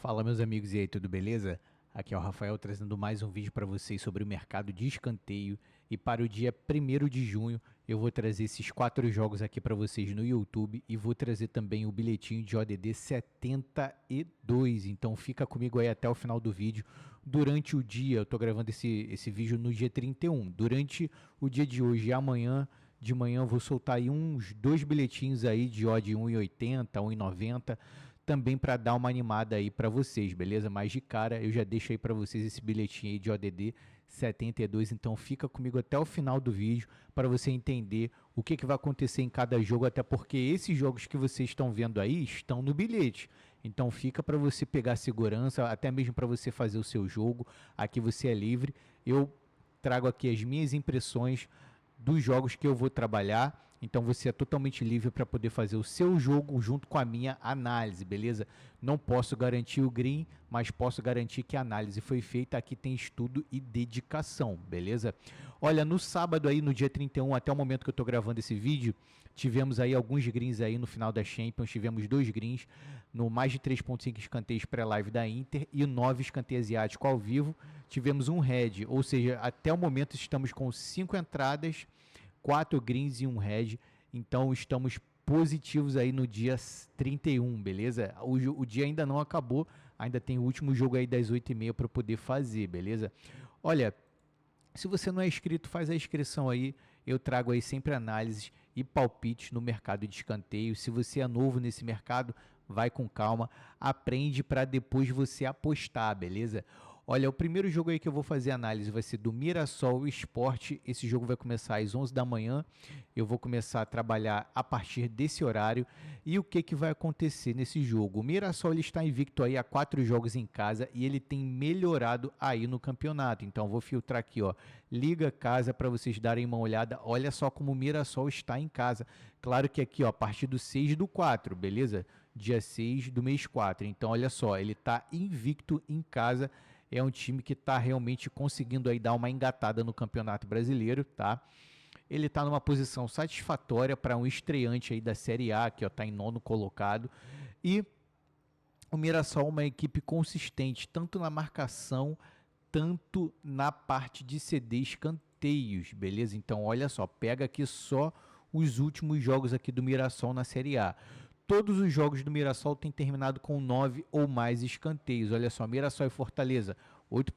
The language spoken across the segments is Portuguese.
Fala, meus amigos, e aí, tudo beleza? Aqui é o Rafael trazendo mais um vídeo para vocês sobre o mercado de escanteio. E para o dia 1º de junho eu vou trazer esses 4 jogos aqui para vocês no YouTube e vou trazer também o bilhetinho de ODD 72. Então fica comigo aí até o final do vídeo. Durante o dia, eu estou gravando esse vídeo no dia 31. Durante o dia de hoje e amanhã de manhã eu vou soltar aí uns 2 bilhetinhos aí de odd 1,80, 1,90, também para dar uma animada aí para vocês, beleza? Mas de cara eu já deixo aí para vocês esse bilhetinho aí de ODD 72, então fica comigo até o final do vídeo para você entender o que vai acontecer em cada jogo, até porque esses jogos que vocês estão vendo aí estão no bilhete. Então fica para você pegar segurança, até mesmo para você fazer o seu jogo. Aqui você é livre. Eu trago aqui as minhas impressões dos jogos que eu vou trabalhar, então você é totalmente livre para poder fazer o seu jogo junto com a minha análise, beleza? Não posso garantir o green, mas posso garantir que a análise foi feita, aqui tem estudo e dedicação, beleza? Olha, no sábado aí, no dia 31, até o momento que eu estou gravando esse vídeo, tivemos aí alguns greens aí no final da Champions, tivemos 2 greens no mais de 3.5 escanteios pré-live da Inter e 9 escanteios asiáticos ao vivo. Tivemos um red, ou seja, até o momento estamos com 5 entradas, 4 greens e um red, então estamos positivos aí no dia 31, beleza? O dia ainda não acabou, ainda tem o último jogo aí das 8h30 para poder fazer, beleza? Olha, se você não é inscrito, faz a inscrição aí, eu trago aí sempre análises e palpites no mercado de escanteio. Se você é novo nesse mercado, vai com calma, aprende para depois você apostar, beleza? Olha, o primeiro jogo aí que eu vou fazer análise vai ser do Mirassol Sport. Esse jogo vai começar às 11 da manhã. Eu vou começar a trabalhar a partir desse horário. E o que vai acontecer nesse jogo? O Mirassol ele está invicto aí a 4 jogos em casa e ele tem melhorado aí no campeonato. Então vou filtrar aqui, ó, Liga Casa para vocês darem uma olhada. Olha só como o Mirassol está em casa. Claro que aqui, ó, a partir do 6/4, beleza? Dia 6 do mês 4. Então olha só, ele está invicto em casa. É um time que está realmente conseguindo aí dar uma engatada no Campeonato Brasileiro, tá? Ele está numa posição satisfatória para um estreante aí da Série A, que está em 9º colocado. E o Mirassol é uma equipe consistente, tanto na marcação, tanto na parte de ceder escanteios, beleza? Então, olha só, pega aqui só os últimos jogos aqui do Mirassol na Série A. Todos os jogos do Mirassol têm terminado com 9 ou mais escanteios. Olha só, Mirassol e Fortaleza, 8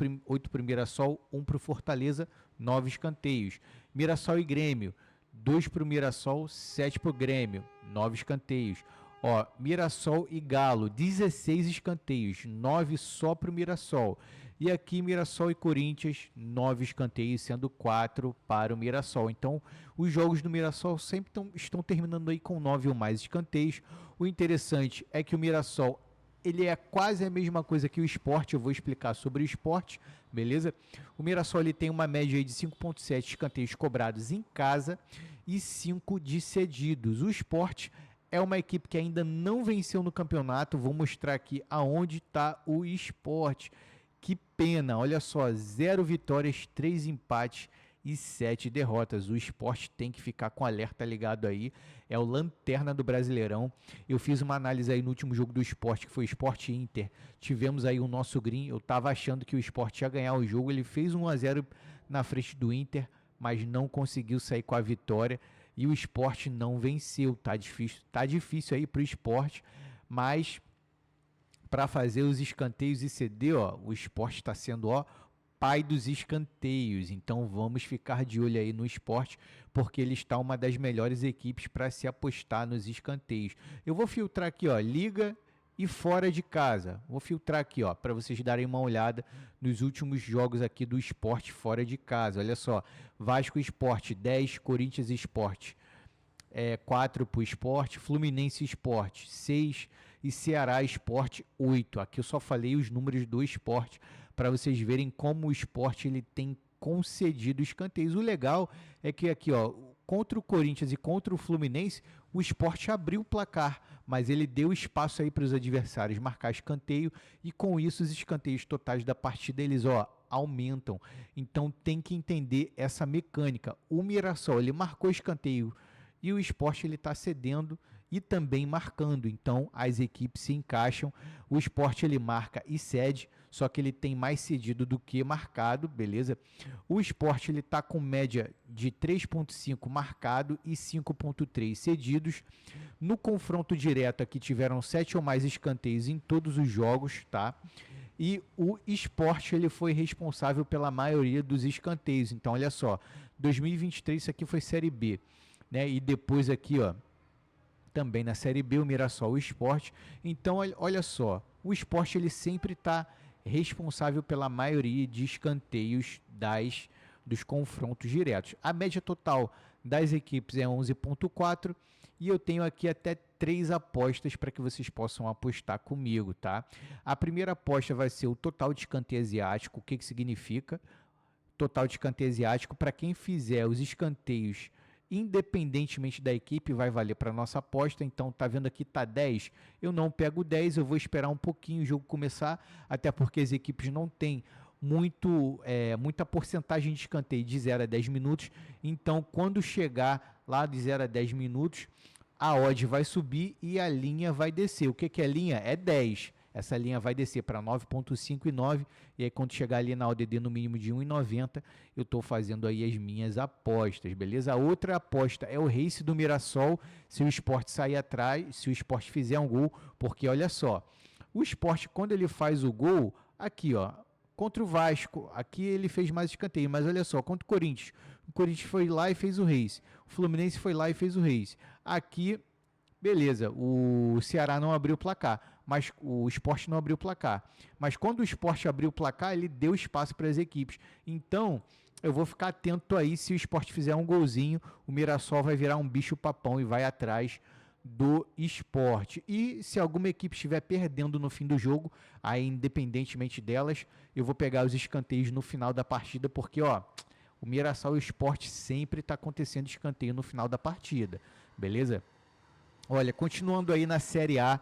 para o Mirassol, 1 para o Fortaleza, 9 escanteios. Mirassol e Grêmio, 2 para o Mirassol, 7 para o Grêmio, 9 escanteios. Ó, Mirassol e Galo, 16 escanteios, 9 só para o Mirassol. E aqui Mirassol e Corinthians, 9 escanteios, sendo 4 para o Mirassol. Então, os jogos do Mirassol sempre estão terminando aí com 9 ou mais escanteios. O interessante é que o Mirassol, ele é quase a mesma coisa que o Sport, eu vou explicar sobre o Sport, beleza? O Mirassol ele tem uma média aí de 5,7 escanteios cobrados em casa e 5 de cedidos. O Sport é uma equipe que ainda não venceu no campeonato. Vou mostrar aqui aonde está o Sport. Que pena, olha só, 0 vitórias, 3 empates e 7 derrotas. O Sport tem que ficar com alerta ligado aí. É o lanterna do Brasileirão. Eu fiz uma análise aí no último jogo do Sport, que foi Sport Inter. Tivemos aí o nosso green. Eu estava achando que o Sport ia ganhar o jogo. Ele fez 1-0 na frente do Inter, mas não conseguiu sair com a vitória. E o Sport não venceu. Tá difícil aí para o Sport, mas para fazer os escanteios e ceder, ó, o Sport está sendo, ó, pai dos escanteios. Então vamos ficar de olho aí no Sport, porque ele está uma das melhores equipes para se apostar nos escanteios. Eu vou filtrar aqui, ó, liga e fora de casa. Vou filtrar aqui, ó, para vocês darem uma olhada nos últimos jogos aqui do Sport fora de casa. Olha só, Vasco Sport 10, Corinthians Sport 4 para o Sport, Fluminense Sport 6 e Ceará Sport 8. Aqui eu só falei os números do Sport para vocês verem como o Sport ele tem concedido escanteios. O legal é que aqui, ó, contra o Corinthians e contra o Fluminense, o Sport abriu o placar, mas ele deu espaço aí para os adversários marcar escanteio e com isso os escanteios totais da partida eles, ó, aumentam. Então tem que entender essa mecânica. O Mirassol ele marcou escanteio e o Sport ele está cedendo e também marcando. Então as equipes se encaixam. O Sport ele marca e cede, só que ele tem mais cedido do que marcado, beleza? O Sport ele está com média de 3,5 marcado e 5,3 cedidos. No confronto direto aqui tiveram 7 ou mais escanteios em todos os jogos, tá? E o Sport ele foi responsável pela maioria dos escanteios. Então olha só, 2023 isso aqui foi Série B, né? E depois aqui, ó, também na Série B, o Mirassol, o Sport. Então, olha só, o Sport ele sempre está responsável pela maioria de escanteios dos confrontos diretos. A média total das equipes é 11,4 e eu tenho aqui até 3 apostas para que vocês possam apostar comigo, tá? A primeira aposta vai ser o total de escanteio asiático. O que significa? Total de escanteio asiático, para quem fizer os escanteios independentemente da equipe, vai valer para nossa aposta. Então tá vendo aqui, tá 10, eu não pego 10, eu vou esperar um pouquinho o jogo começar, até porque as equipes não têm muita porcentagem de escanteio de 0 a 10 minutos, então quando chegar lá de 0 a 10 minutos, a odd vai subir e a linha vai descer. O que é a linha? É 10. Essa linha vai descer para 9,5 e 9, e aí quando chegar ali na ODD no mínimo de 1,90, eu estou fazendo aí as minhas apostas, beleza? A outra aposta é o race do Mirassol, se o Sport sair atrás, se o Sport fizer um gol, porque olha só, o Sport quando ele faz o gol, aqui ó, contra o Vasco, aqui ele fez mais escanteio, mas olha só, contra o Corinthians foi lá e fez o race, o Fluminense foi lá e fez o race, aqui... Beleza, o Ceará não abriu o placar, mas o Sport não abriu o placar. Mas quando o Sport abriu o placar, ele deu espaço para as equipes. Então, eu vou ficar atento aí, se o Sport fizer um golzinho, o Mirassol vai virar um bicho-papão e vai atrás do Sport. E se alguma equipe estiver perdendo no fim do jogo, aí independentemente delas, eu vou pegar os escanteios no final da partida, porque ó, o Mirassol e o Sport sempre está acontecendo escanteio no final da partida, beleza? Olha, continuando aí na Série A,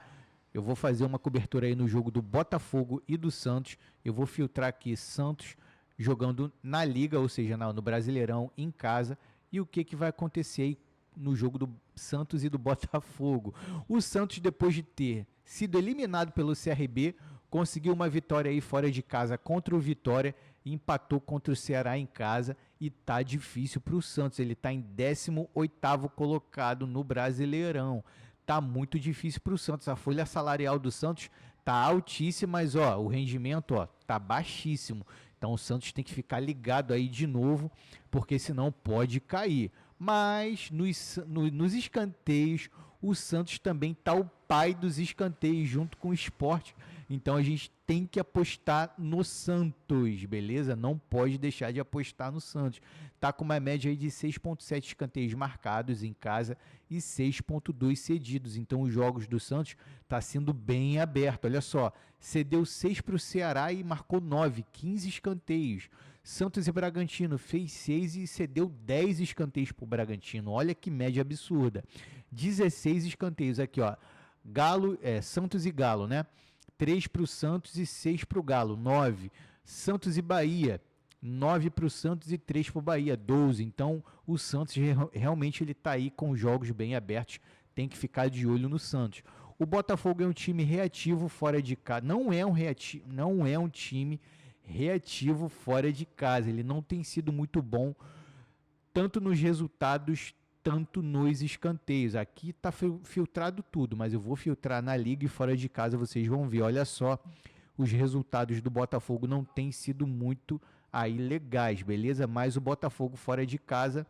eu vou fazer uma cobertura aí no jogo do Botafogo e do Santos. Eu vou filtrar aqui Santos jogando na Liga, ou seja, no Brasileirão, em casa. E o que vai acontecer aí no jogo do Santos e do Botafogo? O Santos, depois de ter sido eliminado pelo CRB, conseguiu uma vitória aí fora de casa contra o Vitória, empatou contra o Ceará em casa e tá difícil para o Santos. Ele tá em 18º colocado no Brasileirão. Tá muito difícil para o Santos. A folha salarial do Santos tá altíssima, mas ó, o rendimento ó, tá baixíssimo. Então o Santos tem que ficar ligado aí de novo, porque senão pode cair. Mas nos escanteios, o Santos também tá o pai dos escanteios junto com o Sport. Então a gente tem que apostar no Santos, beleza? Não pode deixar de apostar no Santos. Tá com uma média aí de 6,7 escanteios marcados em casa e 6,2 cedidos. Então os jogos do Santos tá sendo bem aberto. Olha só, cedeu 6 para o Ceará e marcou 9, 15 escanteios. Santos e Bragantino fez 6 e cedeu 10 escanteios para o Bragantino. Olha que média absurda. 16 escanteios aqui, ó. Santos e Galo, né? 3 para o Santos e 6 para o Galo, 9. Santos e Bahia, 9 para o Santos e 3 para o Bahia, 12. Então o Santos realmente ele está aí com jogos bem abertos, tem que ficar de olho no Santos. O Botafogo é um time reativo fora de casa, não é um time reativo fora de casa, ele não tem sido muito bom, tanto nos resultados, tanto nos escanteios. Aqui está filtrado tudo, mas eu vou filtrar na Liga e fora de casa, vocês vão ver. Olha só, os resultados do Botafogo não têm sido muito aí legais, beleza? Mas o Botafogo fora de casa,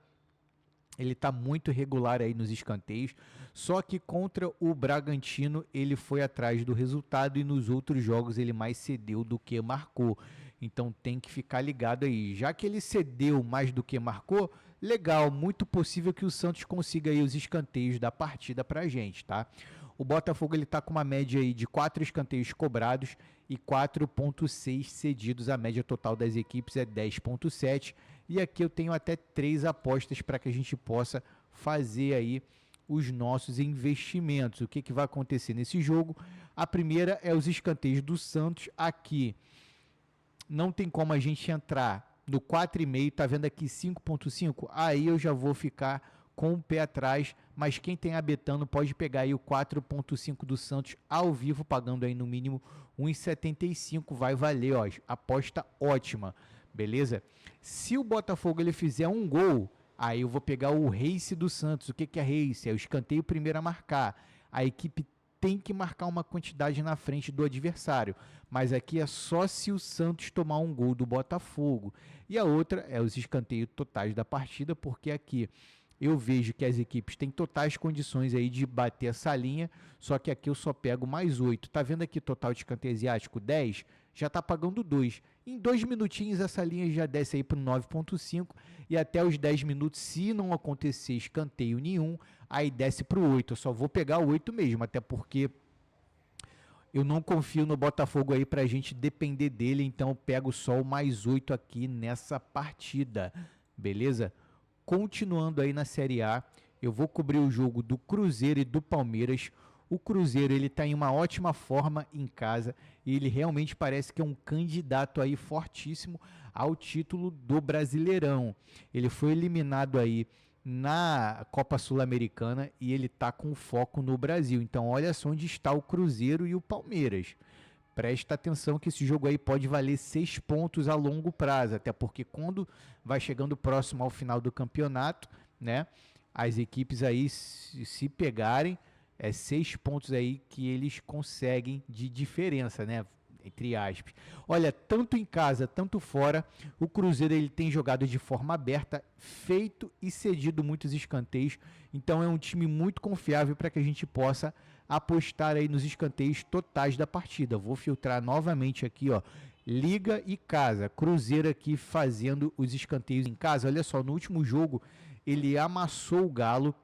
ele está muito regular aí nos escanteios, só que contra o Bragantino ele foi atrás do resultado e nos outros jogos ele mais cedeu do que marcou. Então tem que ficar ligado aí. Já que ele cedeu mais do que marcou, legal, muito possível que o Santos consiga aí os escanteios da partida pra gente, tá? O Botafogo ele tá com uma média aí de 4 escanteios cobrados e 4,6 cedidos. A média total das equipes é 10,7. E aqui eu tenho até 3 apostas para que a gente possa fazer aí os nossos investimentos. O que vai acontecer nesse jogo? A primeira é os escanteios do Santos. Aqui não tem como a gente entrar no 4,5, tá vendo aqui 5,5? Aí eu já vou ficar com o pé atrás, mas quem tem a Betano pode pegar aí o 4.5 do Santos ao vivo, pagando aí no mínimo 1,75, vai valer, ó, aposta ótima, beleza? Se o Botafogo ele fizer um gol, aí eu vou pegar o Race do Santos. O que que é Race? É o escanteio primeiro a marcar. A equipe tem que marcar uma quantidade na frente do adversário, mas aqui é só se o Santos tomar um gol do Botafogo. E a outra é os escanteios totais da partida, porque aqui eu vejo que as equipes têm totais condições aí de bater essa linha, só que aqui eu só pego mais 8. Tá vendo aqui total de escanteio asiático 10? Já tá pagando 2. Em 2 minutinhos essa linha já desce aí para o 9.5 e até os 10 minutos, se não acontecer escanteio nenhum, aí desce para o 8. Eu só vou pegar o 8 mesmo, até porque eu não confio no Botafogo aí para a gente depender dele, então eu pego só o mais 8 aqui nessa partida, beleza? Continuando aí na Série A, eu vou cobrir o jogo do Cruzeiro e do Palmeiras. O Cruzeiro ele está em uma ótima forma em casa e ele realmente parece que é um candidato aí fortíssimo ao título do Brasileirão. Ele foi eliminado aí na Copa Sul-Americana e ele está com foco no Brasil. Então olha só onde está o Cruzeiro e o Palmeiras. Presta atenção que esse jogo aí pode valer 6 pontos a longo prazo, até porque quando vai chegando próximo ao final do campeonato, né, as equipes aí se pegarem, 6 pontos aí que eles conseguem de diferença, né, entre aspas. Olha, tanto em casa, tanto fora, o Cruzeiro ele tem jogado de forma aberta, feito e cedido muitos escanteios, então é um time muito confiável para que a gente possa apostar aí nos escanteios totais da partida. Vou filtrar novamente aqui, ó, Liga e Casa. Cruzeiro aqui fazendo os escanteios em casa. Olha só, no último jogo ele amassou o Galo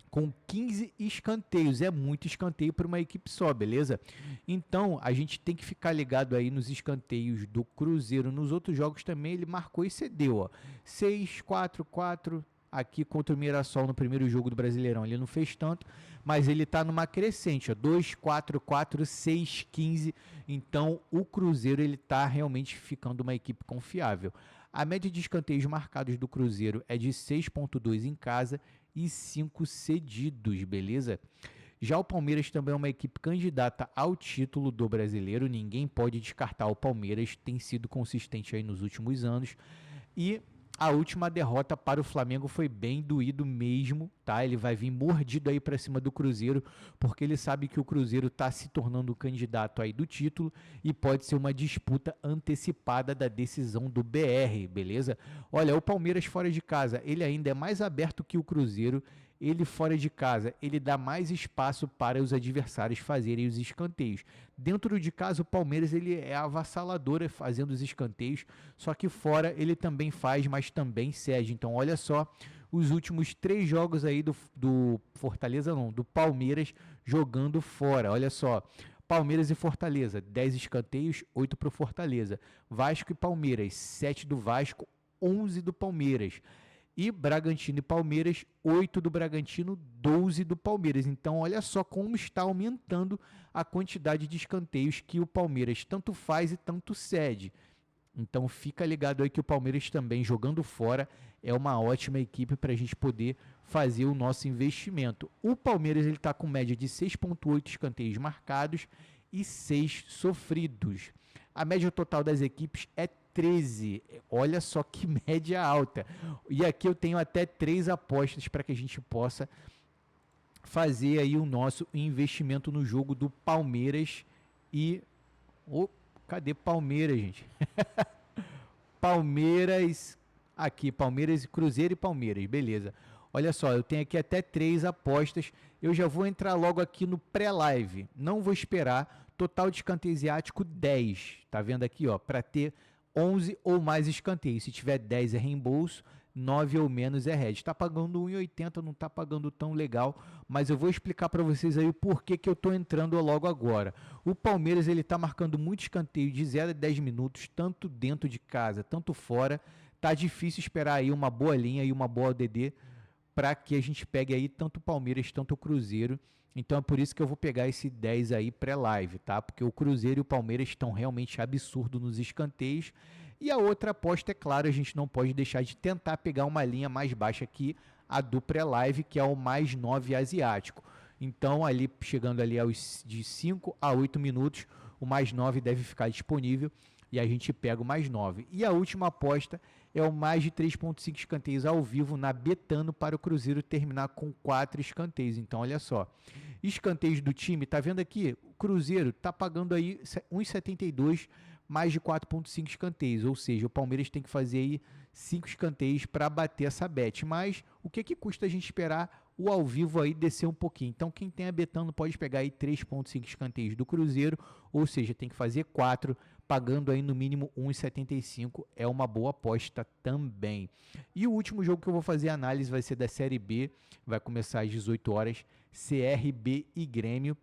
com 15 escanteios. É muito escanteio para uma equipe só, beleza? Então, a gente tem que ficar ligado aí nos escanteios do Cruzeiro. Nos outros jogos também ele marcou e cedeu, ó. 6-4-4 aqui contra o Mirassol no primeiro jogo do Brasileirão. Ele não fez tanto, mas ele está numa crescente, ó, 2-4-4, 6-15. Então, o Cruzeiro ele está realmente ficando uma equipe confiável. A média de escanteios marcados do Cruzeiro é de 6.2 em casa e 5 cedidos, beleza? Já o Palmeiras também é uma equipe candidata ao título do Brasileiro. Ninguém pode descartar o Palmeiras, tem sido consistente aí nos últimos anos. E a última derrota para o Flamengo foi bem doído mesmo, tá? Ele vai vir mordido aí para cima do Cruzeiro, porque ele sabe que o Cruzeiro está se tornando o candidato aí do título e pode ser uma disputa antecipada da decisão do BR, beleza? Olha, o Palmeiras fora de casa, ele ainda é mais aberto que o Cruzeiro. Ele fora de casa, ele dá mais espaço para os adversários fazerem os escanteios. Dentro de casa, o Palmeiras ele é avassalador fazendo os escanteios, só que fora ele também faz, mas também cede. Então, olha só os últimos 3 jogos aí do Fortaleza, não, do Palmeiras jogando fora. Olha só, Palmeiras e Fortaleza, 10 escanteios, 8 para o Fortaleza. Vasco e Palmeiras, 7 do Vasco, 11 do Palmeiras. E Bragantino e Palmeiras, 8 do Bragantino, 12 do Palmeiras. Então, olha só como está aumentando a quantidade de escanteios que o Palmeiras tanto faz e tanto cede. Então, fica ligado aí que o Palmeiras também, jogando fora, é uma ótima equipe para a gente poder fazer o nosso investimento. O Palmeiras está com média de 6,8 escanteios marcados e 6 sofridos. A média total das equipes é 13. Olha só que média alta. E aqui eu tenho até 3 apostas para que a gente possa fazer aí o nosso investimento no jogo do Palmeiras e... cadê Palmeiras, gente? Palmeiras... Aqui, Palmeiras, Cruzeiro e Palmeiras, beleza. Olha só, eu tenho aqui até 3 apostas. Eu já vou entrar logo aqui no pré-live. Não vou esperar. Total de escanteio asiático 10. Tá vendo aqui, ó? Para ter 11 ou mais escanteios. Se tiver 10 é reembolso, 9 ou menos é hedge. Está pagando 1,80, não está pagando tão legal, mas eu vou explicar para vocês aí o porquê que eu estou entrando logo agora. O Palmeiras ele está marcando muito escanteio de 0 a 10 minutos, tanto dentro de casa, tanto fora. Tá difícil esperar aí uma boa linha e uma boa ODD para que a gente pegue aí tanto o Palmeiras, tanto o Cruzeiro. Então é por isso que eu vou pegar esse 10 aí pré-live, tá? Porque o Cruzeiro e o Palmeiras estão realmente absurdos nos escanteios. E a outra aposta, é claro, a gente não pode deixar de tentar pegar uma linha mais baixa aqui. a do pré-live, que é o mais 9 asiático. Então, ali chegando ali aos de 5 a 8 minutos, o mais 9 deve ficar disponível e a gente pega o mais 9. E a última aposta é o mais de 3,5 escanteios ao vivo na Betano para o Cruzeiro terminar com 4 escanteios. Então, olha só, escanteios do time, tá vendo aqui? O Cruzeiro tá pagando aí 1,72 mais de 4,5 escanteios, ou seja, o Palmeiras tem que fazer aí 5 escanteios para bater essa bet. Mas o que custa a gente esperar o ao vivo aí descer um pouquinho? Então, quem tem a Betano pode pegar aí 3,5 escanteios do Cruzeiro, ou seja, tem que fazer 4, pagando aí no mínimo 1,75, é uma boa aposta também. E o último jogo que eu vou fazer análise vai ser da Série B, vai começar às 18 horas, CRB e Grêmio.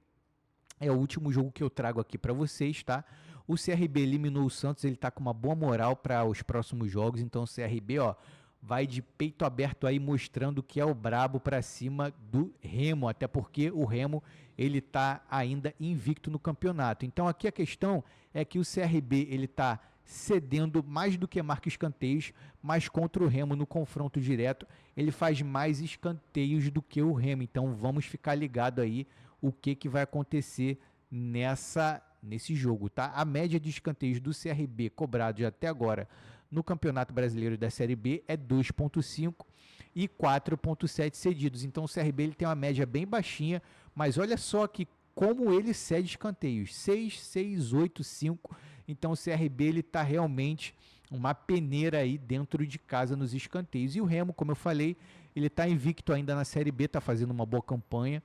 É o último jogo que eu trago aqui para vocês, tá? O CRB eliminou o Santos, ele tá com uma boa moral para os próximos jogos, então o CRB, ó, vai de peito aberto aí mostrando que é o brabo para cima do Remo, até porque o Remo ele tá ainda invicto no campeonato. Então aqui a questão é que o CRB ele tá cedendo mais do que marca escanteios, mas contra o Remo no confronto direto ele faz mais escanteios do que o Remo. Então vamos ficar ligado aí o que vai acontecer nesse jogo, tá? A média de escanteios do CRB cobrados até agora no Campeonato Brasileiro da Série B é 2,5 e 4,7 cedidos. Então o CRB ele tem uma média bem baixinha, mas olha só que como ele cede escanteios, 6, 6, 8, 5. Então o CRB ele tá realmente uma peneira aí dentro de casa nos escanteios. E o Remo, como eu falei, ele tá invicto ainda na Série B, tá fazendo uma boa campanha.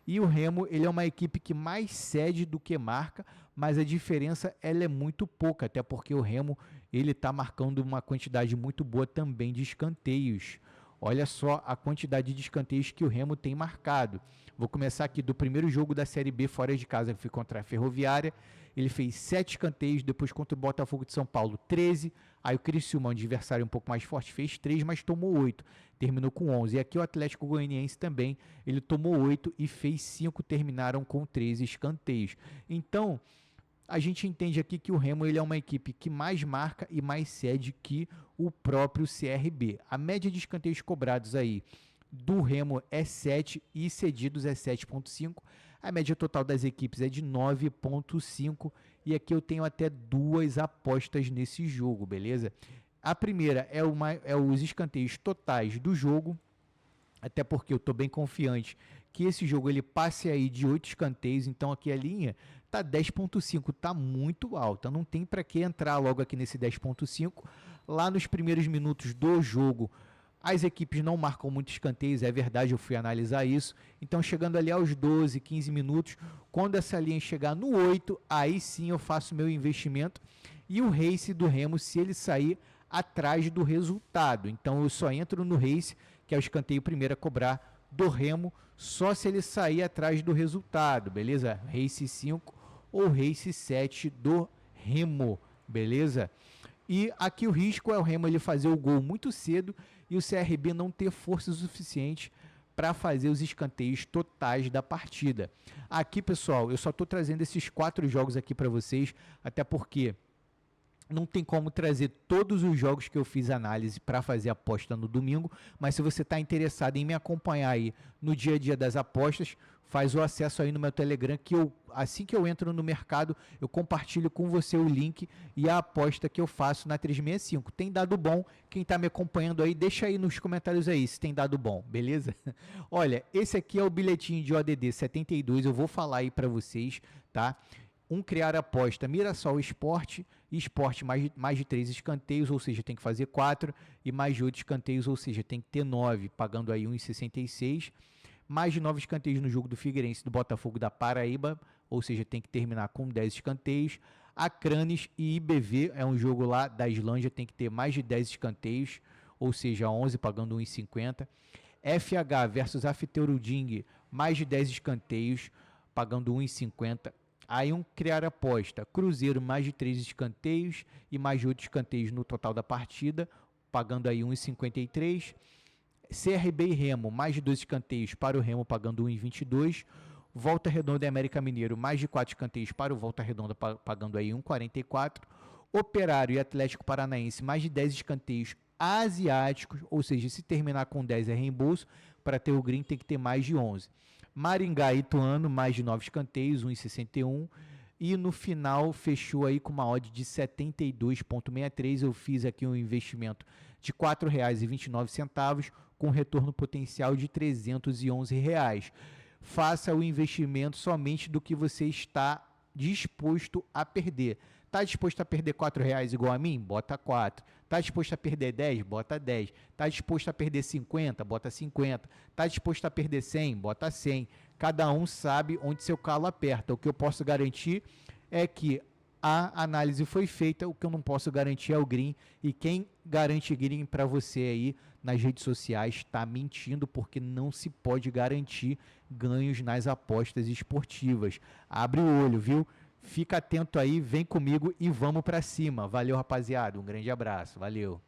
E o Remo, ele é uma equipe que mais cede do que marca, mas a diferença ela é muito pouca, até porque o Remo ele está marcando uma quantidade muito boa também de escanteios. Olha só a quantidade de escanteios que o Remo tem marcado. Vou começar aqui do primeiro jogo da Série B fora de casa, que foi contra a Ferroviária. Ele fez 7 escanteios, depois contra o Botafogo de São Paulo, 13. Aí o Criciúma, um adversário um pouco mais forte, fez 3, mas tomou 8. Terminou com 11. E aqui o Atlético Goianiense também, ele tomou 8 e fez 5, terminaram com 13 escanteios. Então, a gente entende aqui que o Remo ele é uma equipe que mais marca e mais cede que o próprio CRB. A média de escanteios cobrados aí do Remo é 7 e cedidos é 7,5. A média total das equipes é de 9,5 e aqui eu tenho até 2 apostas nesse jogo, beleza? A primeira é os escanteios totais do jogo, até porque eu estou bem confiante que esse jogo ele passe aí de 8 escanteios, então aqui a linha tá 10,5, tá muito alta, não tem para que entrar logo aqui nesse 10,5. Lá nos primeiros minutos do jogo, as equipes não marcam muitos escanteios, é verdade, eu fui analisar isso. Então, chegando ali aos 12, 15 minutos, quando essa linha chegar no 8, aí sim eu faço meu investimento. E o race do Remo, se ele sair atrás do resultado. Então, eu só entro no race, que é o escanteio primeiro a cobrar do Remo, só se ele sair atrás do resultado, beleza? Race 5 ou race 7 do Remo, beleza? E aqui o risco é o Remo ele fazer o gol muito cedo e o CRB não ter força suficiente para fazer os escanteios totais da partida. Aqui, pessoal, eu só estou trazendo esses 4 jogos aqui para vocês, até porque não tem como trazer todos os jogos que eu fiz análise para fazer aposta no domingo, mas se você está interessado em me acompanhar aí no dia a dia das apostas, faz o acesso aí no meu Telegram, que assim que eu entro no mercado, eu compartilho com você o link e a aposta que eu faço na 365. Tem dado bom? Quem está me acompanhando aí, deixa aí nos comentários aí se tem dado bom, beleza? Olha, esse aqui é o bilhetinho de ODD 72, eu vou falar aí para vocês, tá? Criar aposta, Mirassol Esporte mais de 3 escanteios, ou seja, tem que fazer 4, e mais de 8 escanteios, ou seja, tem que ter 9, pagando aí 1,66. Mais de 9 escanteios no jogo do Figueirense do Botafogo da Paraíba, ou seja, tem que terminar com 10 escanteios. Acranes e IBV é um jogo lá da Islândia, tem que ter mais de 10 escanteios, ou seja, 11 pagando 1,50. FH versus Afteuruding, mais de 10 escanteios, pagando 1,50. Aí criar aposta, Cruzeiro mais de 3 escanteios e mais de 8 escanteios no total da partida, pagando aí 1,53. CRB e Remo, mais de 2 escanteios para o Remo, pagando 1,22. Volta Redonda e América Mineiro, mais de 4 escanteios para o Volta Redonda, pagando aí 1,44. Operário e Atlético Paranaense, mais de 10 escanteios asiáticos, ou seja, se terminar com 10 é reembolso, para ter o green tem que ter mais de 11. Maringá e Ituano, mais de 9 escanteios, 1,61. E no final fechou aí com uma odd de 72,63. Eu fiz aqui um investimento de R$ 4,29 com retorno potencial de R$ 311. Faça o investimento somente do que você está disposto a perder. Está disposto a perder R$ 4 igual a mim? Bota 4. Está disposto a perder 10? Bota 10. Está disposto a perder 50? Bota 50. Está disposto a perder 100? Bota 100. Cada um sabe onde seu calo aperta. O que eu posso garantir é que a análise foi feita, o que eu não posso garantir é o green, e quem garante green para você aí nas redes sociais está mentindo, porque não se pode garantir ganhos nas apostas esportivas. Abre o olho, viu? Fica atento aí, vem comigo e vamos para cima. Valeu, rapaziada. Um grande abraço. Valeu.